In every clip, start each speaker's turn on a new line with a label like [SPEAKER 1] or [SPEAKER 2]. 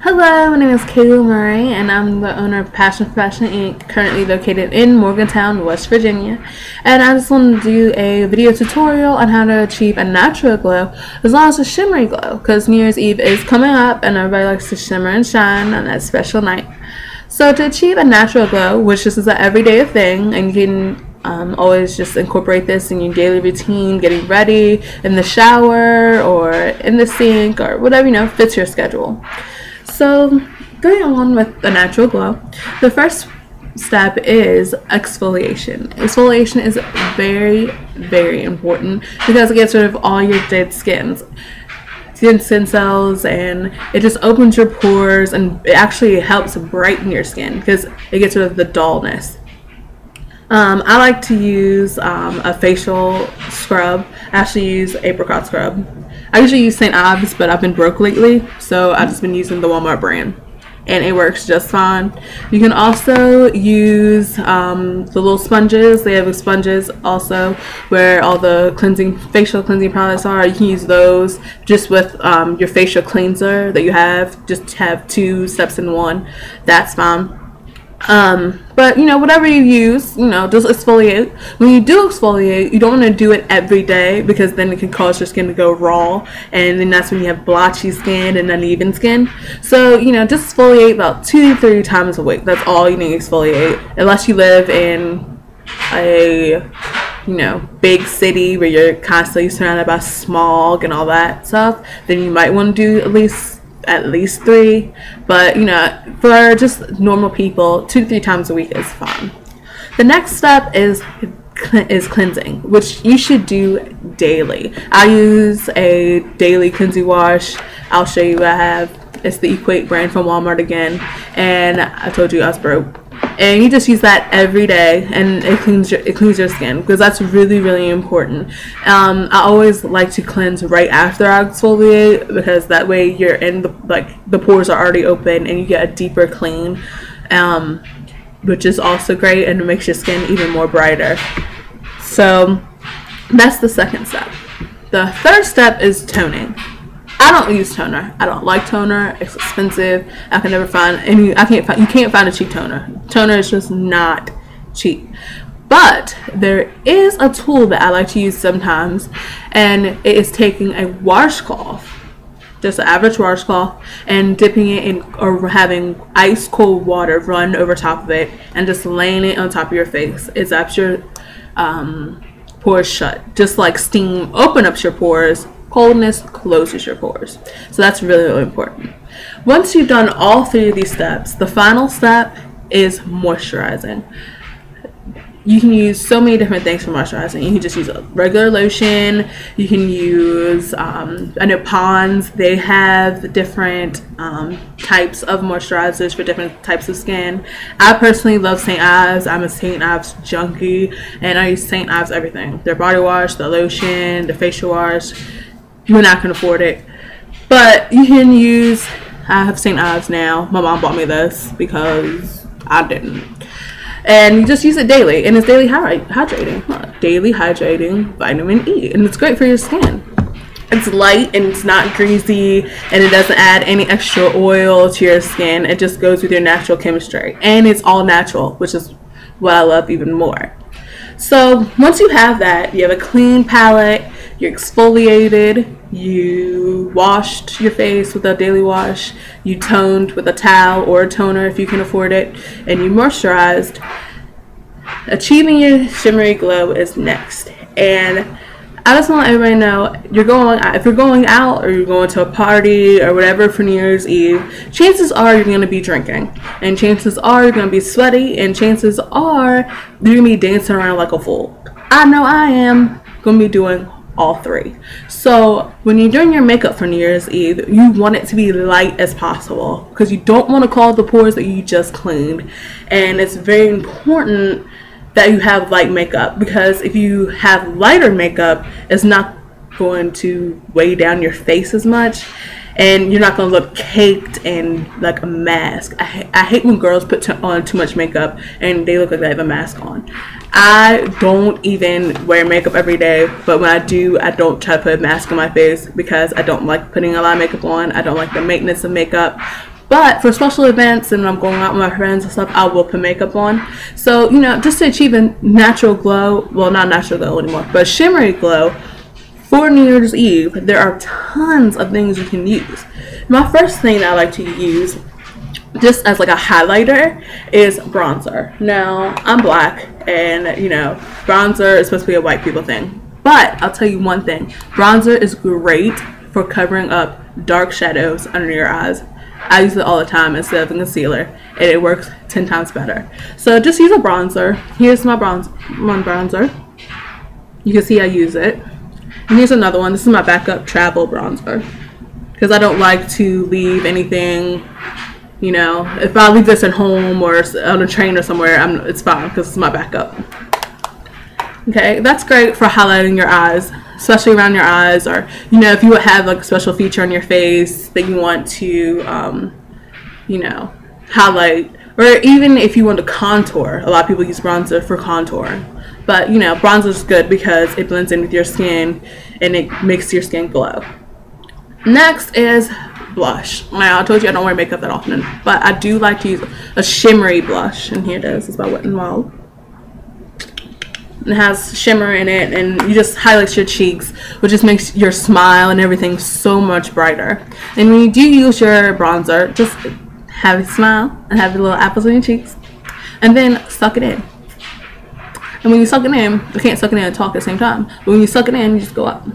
[SPEAKER 1] Hello, my name is Shimmery, and I'm the owner of Passion for Fashion Inc., currently located in Morgantown, West Virginia. And I just wanted to do a video tutorial on how to achieve a natural glow as well as a shimmery glow, because New Year's Eve is coming up and everybody likes to shimmer and shine on that special night. So to achieve a natural glow, which this is an everyday thing, and you can always just incorporate this in your daily routine, getting ready in the shower or in the sink or whatever, fits your schedule. So going on with the natural glow, the first step is exfoliation. Exfoliation is very, very important because it gets rid of all your dead skin cells, and it just opens your pores, and it actually helps brighten your skin because it gets rid of the dullness. I like to use a facial scrub. I actually use apricot scrub. I usually use St. Ives, but I've been broke lately, so I've just been using the Walmart brand, and it works just fine. You can also use the little sponges. They have sponges also where all the facial cleansing products are. You can use those just with your facial cleanser that you have. Just have 2 steps in one. That's fine. But whatever you use, just exfoliate. When you do exfoliate, you don't want to do it every day because then it can cause your skin to go raw, and then that's when you have blotchy skin and uneven skin. So just exfoliate about 2 to 3 times a week. That's all you need to exfoliate, unless you live in a big city where you're constantly surrounded by smog and all that stuff. Then you might want to do at least 3, but for just normal people, 2 to 3 times a week is fine. The next step is cleansing, which you should do daily. I use a daily cleansing wash. I'll show you what I have. It's the Equate brand from Walmart again, and I told you I was broke. And you just use that every day, and it cleans your skin, because that's really, really important. I always like to cleanse right after I exfoliate, because that way you're in the pores are already open and you get a deeper clean, which is also great, and it makes your skin even more brighter. So that's the second step. The third step is toning. I don't use toner. I don't like toner. It's expensive. I can never find any. You can't find a cheap toner. Toner is just not cheap. But there is a tool that I like to use sometimes, and it is taking a washcloth, just an average washcloth, and dipping it in, or having ice cold water run over top of it, and just laying it on top of your face. It zaps your pores shut. Just like steam open up your pores, coldness closes your pores. So that's really, really important. Once you've done all 3 of these steps, the final step is moisturizing. You can use so many different things for moisturizing. You can just use a regular lotion. You can use, I know Pond's, they have different types of moisturizers for different types of skin. I personally love St. Ives. I'm a St. Ives junkie, and I use St. Ives everything. Their body wash, the lotion, the facial wash. You're not going to afford it, but you can use, I have St. Ives now. My mom bought me this because I didn't. And you just use it daily, and it's daily hydrating. Daily hydrating vitamin E, and it's great for your skin. It's light, and it's not greasy, and it doesn't add any extra oil to your skin. It just goes with your natural chemistry, and it's all natural, which is what I love even more. So once you have that, you have a clean palette, you're exfoliated, you washed your face with a daily wash, you toned with a towel or a toner if you can afford it, and you moisturized. Achieving your shimmery glow is next. And I just want to let everybody know, if you're going out or you're going to a party or whatever for New Year's Eve, chances are you're going to be drinking, and chances are you're going to be sweaty, and chances are you're going to be dancing around like a fool. I know I am going to be doing all 3. So when you're doing your makeup for New Year's Eve, you want it to be light as possible, because you don't want to clog the pores that you just cleaned. And it's very important that you have light makeup, because if you have lighter makeup, it's not going to weigh down your face as much, and you're not going to look caked and like a mask. I hate when girls put on too much makeup and they look like they have a mask on. I don't even wear makeup every day, but when I do, I don't try to put a mask on my face because I don't like putting a lot of makeup on. I don't like the maintenance of makeup. But for special events and I'm going out with my friends and stuff, I will put makeup on. So, you know, just to achieve a natural glow, well, not natural glow anymore, but shimmery glow for New Year's Eve, there are tons of things you can use. My first thing that I like to use, just as like a highlighter, is bronzer. Now, I'm black, and, you know, bronzer is supposed to be a white people thing. But I'll tell you one thing, bronzer is great for covering up dark shadows under your eyes. I use it all the time instead of a concealer, and it works 10 times better. So just use a bronzer. Here's my bronzer. You can see I use it. And here's another one. This is my backup travel bronzer, because I don't like to leave anything, you know, if I leave this at home or on a train or somewhere, it's fine because it's my backup. Okay, that's great for highlighting your eyes, especially around your eyes, or, you know, if you would have like a special feature on your face that you want to, you know, highlight, or even if you want to contour. A lot of people use bronzer for contouring, but, you know, bronzer is good because it blends in with your skin and it makes your skin glow. Next is blush. Now, I told you I don't wear makeup that often, but I do like to use a shimmery blush, and here it is. It's by Wet n Wild. It has shimmer in it, and you just highlight your cheeks, which just makes your smile and everything so much brighter. And when you do use your bronzer, just have a smile and have the little apples on your cheeks, and then suck it in. And when you suck it in, you can't suck it in and talk at the same time, but when you suck it in, you just go up,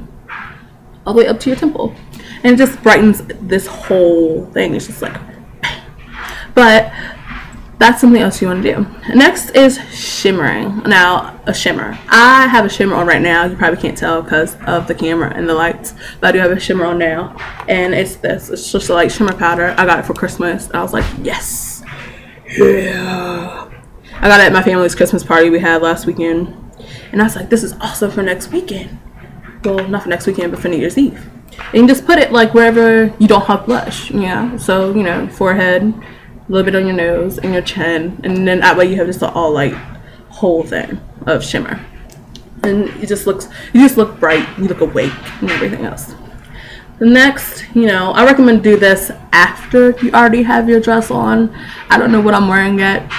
[SPEAKER 1] all the way up to your temple, and it just brightens this whole thing. It's just like, but that's something else you want to do. Next is shimmering. Now, a shimmer. I have a shimmer on right now. You probably can't tell because of the camera and the lights, but I do have a shimmer on now, and it's this. It's just a light shimmer powder. I got it for Christmas, and I was like, yes, yeah. I got it at my family's Christmas party we had last weekend, and I was like, this is awesome for next weekend. Well, not for next weekend, but for New Year's Eve. And you just put it like wherever you don't have blush, yeah. So, you know, forehead, a little bit on your nose and your chin, and then that way you have just an all light whole thing of shimmer, and you just look bright, you look awake and everything else. The next, you know, I recommend do this after you already have your dress on. I don't know what I'm wearing yet.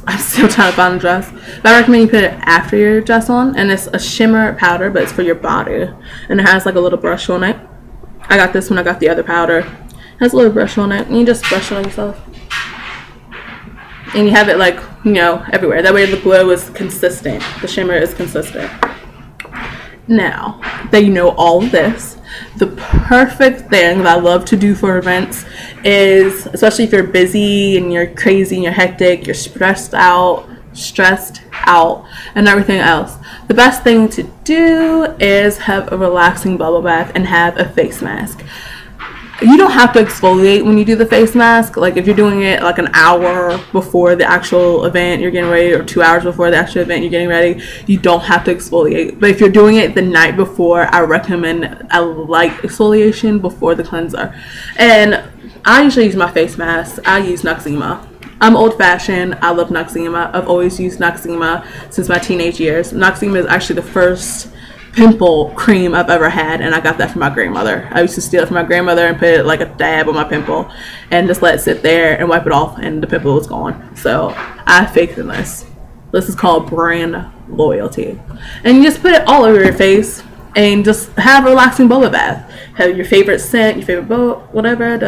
[SPEAKER 1] I'm still trying to find a dress, but I recommend you put it after your dress on, and it's a shimmer powder, but it's for your body, and it has like a little brush on it. I got this when I got the other powder. It has a little brush on it, and you just brush it on yourself. And you have it like, you know, everywhere. That way the glow is consistent. The shimmer is consistent. Now that you know all of this, the perfect thing that I love to do for events is, especially if you're busy and you're crazy and you're hectic, you're stressed out, and everything else, the best thing to do is have a relaxing bubble bath and have a face mask. You don't have to exfoliate when you do the face mask. Like if you're doing it like an hour before the actual event you're getting ready, or 2 hours before the actual event you're getting ready, you don't have to exfoliate. But if you're doing it the night before, I recommend a light exfoliation before the cleanser. And I usually use my face mask. I use Noxzema. I'm old-fashioned. I love Noxzema. I've always used Noxzema since my teenage years. Noxzema is actually the first pimple cream I've ever had, and I got that from my grandmother. I used to steal it from my grandmother and put it like a dab on my pimple and just let it sit there and wipe it off, and the pimple was gone. So I faked in this. This is called brand loyalty. And you just put it all over your face and just have a relaxing bubble bath. Have your favorite scent, your favorite bowl, whatever,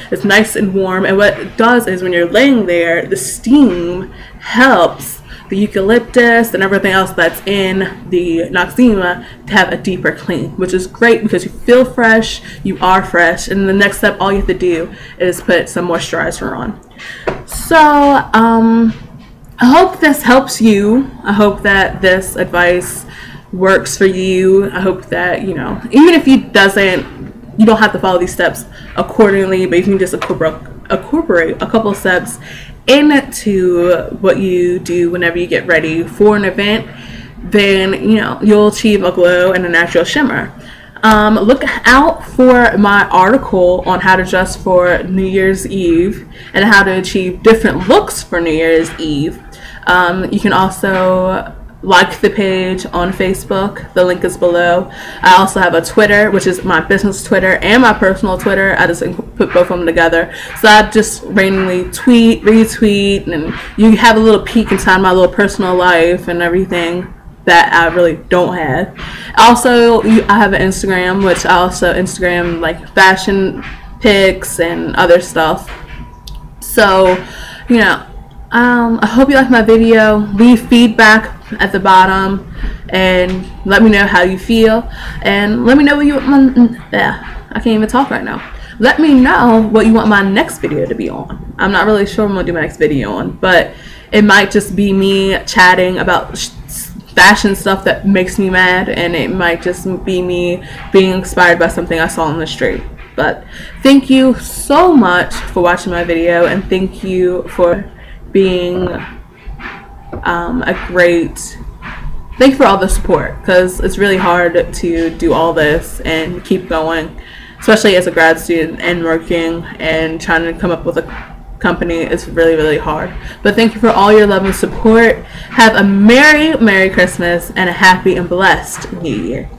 [SPEAKER 1] It's nice and warm, and what it does is when you're laying there, the steam helps the eucalyptus and everything else that's in the Noxzema to have a deeper clean, which is great because you feel fresh, you are fresh, and the next step, all you have to do is put some moisturizer on. So I hope this helps you. I hope that this advice works for you. I hope that, you know, even if you don't have to follow these steps accordingly, but you can just incorporate a couple steps into what you do whenever you get ready for an event, then, you know, you'll achieve a glow and a natural shimmer. Look out for my article on how to dress for New Year's Eve and how to achieve different looks for New Year's Eve. You can also like the page on Facebook. The link is below. I also have a Twitter, which is my business Twitter and my personal Twitter. I just put both of them together. So I just randomly tweet, retweet, and you have a little peek inside my little personal life and everything that I really don't have. Also, I have an Instagram, which I also Instagram like fashion pics and other stuff. So, you know, I hope you like my video. Leave feedback at the bottom and let me know how you feel, and let me know what you want I can't even talk right now. Let me know what you want my next video to be on. I'm not really sure what I'm gonna do my next video on, but it might just be me chatting about fashion stuff that makes me mad, and it might just be me being inspired by something I saw on the street. But thank you so much for watching my video, and thank you for being thank you for all the support, because it's really hard to do all this and keep going, especially as a grad student and working and trying to come up with a company. It's really hard. But thank you for all your love and support. Have a merry Christmas and a happy and blessed New Year.